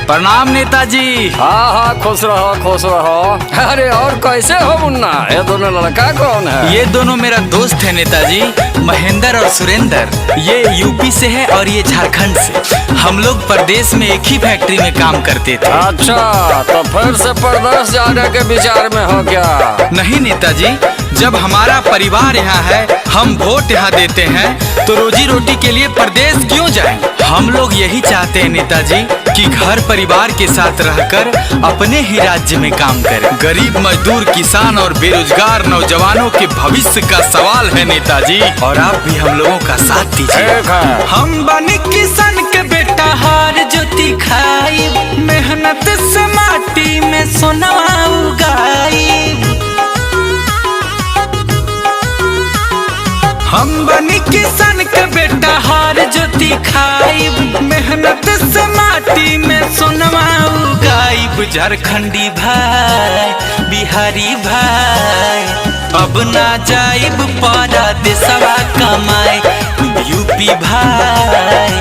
प्रणाम नेताजी। हाँ हाँ, खुश रहो खुश रहो। अरे और कैसे हो मुन्ना, ये दोनों लड़का कौन है? ये दोनों मेरा दोस्त है नेताजी, महेंद्र और सुरेंद्र। ये यूपी से है और ये झारखंड से। हम लोग प्रदेश में एक ही फैक्ट्री में काम करते थे। अच्छा, तो फिर से प्रदेश जाने के विचार में हो क्या? नहीं नेताजी, जब हमारा परिवार यहाँ है, हम वोट यहाँ देते हैं, तो रोजी रोटी के लिए प्रदेश क्यों जाएं? हम लोग यही चाहते हैं नेताजी कि घर परिवार के साथ रहकर अपने ही राज्य में काम करें। गरीब मजदूर, किसान और बेरोजगार नौजवानों के भविष्य का सवाल है नेताजी, और आप भी हम लोगों का साथ दीजिए। हम बने किसान के बेटा, हार ज्योति खाई, मेहनत से माटी में सोना उगाई। हम बनी किसान के बेटा, हार ज्योति खाई, मेहनत से माटी में सोनवा उगाइब। झारखंडी भाई, बिहारी भाई, अब ना जाइब परदेसवा कमाए। यूपी भाई,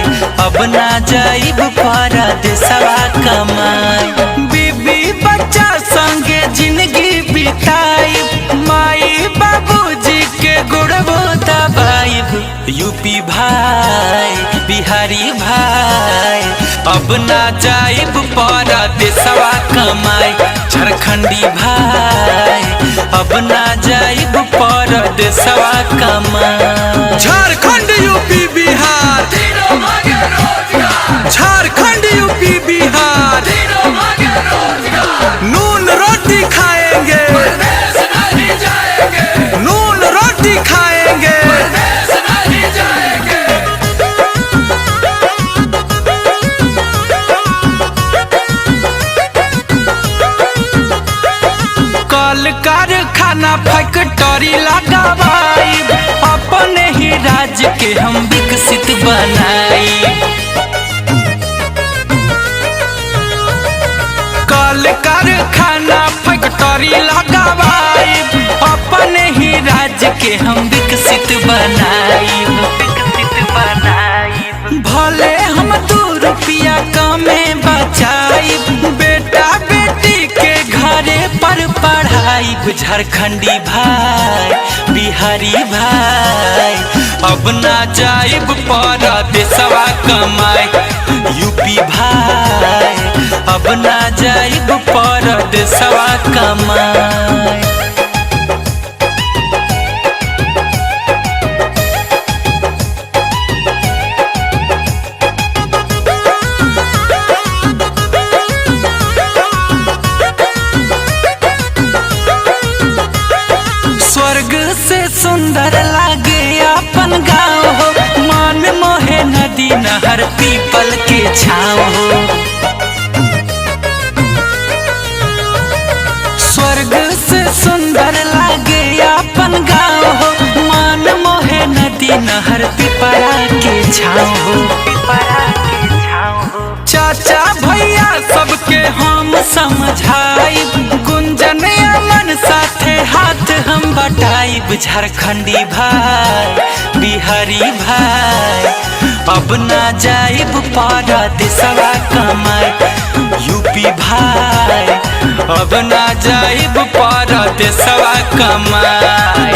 अब ना जाइब परदेसवा कमाए। बीबी बच्चा संगे जिंदगी बिताई, माई बाबूजी के गुड़बो दबाइब। यूपी भाई, बिहारी भाई, अब ना जाइब परदेसवा कमाए। झारखंडी भाई, अब ना जाइब परदेसवा कमाए। झारखंड यूपी बिहार, झारखंड यूपी बिहार, नून रोटी खाएंगे, नून रोटी खाएंगे। कल कारखाना फैक्ट्री लगावाई, अपने ही राज्य के हम विकसित बनाई। कल कारखाना फैक्ट्री लगावाई, अपने ही राज्य के हम विकसित बनाई। भले हम 2 रुपया कमे बचाई, बेटा बेटी के घरे पर पढ़ाई। झारखंडी भाई, बिहारी भाई, अब ना जाइब परदेसवा कमाए। यूपी भाई, अब ना जाइब परदेसवा कमाए। स्वर्ग से सुंदर लागे अपन गाँव हो, मान मोहे नदी नहर पीपल के छाँव हो। स्वर्ग से सुंदर लागे अपन गाँव हो, मान मोहे नदी नहर पीपरा के छाँव हो। चाचा भैया सबके हम समझाई, गुंजन अमन साथे हाथ हम बटाइब। झारखंडी भाई, बिहारी भाई, अब ना जाइब परदेसवा कमाए। यूपी भाई, अब ना जाइब परदेसवा कमाए।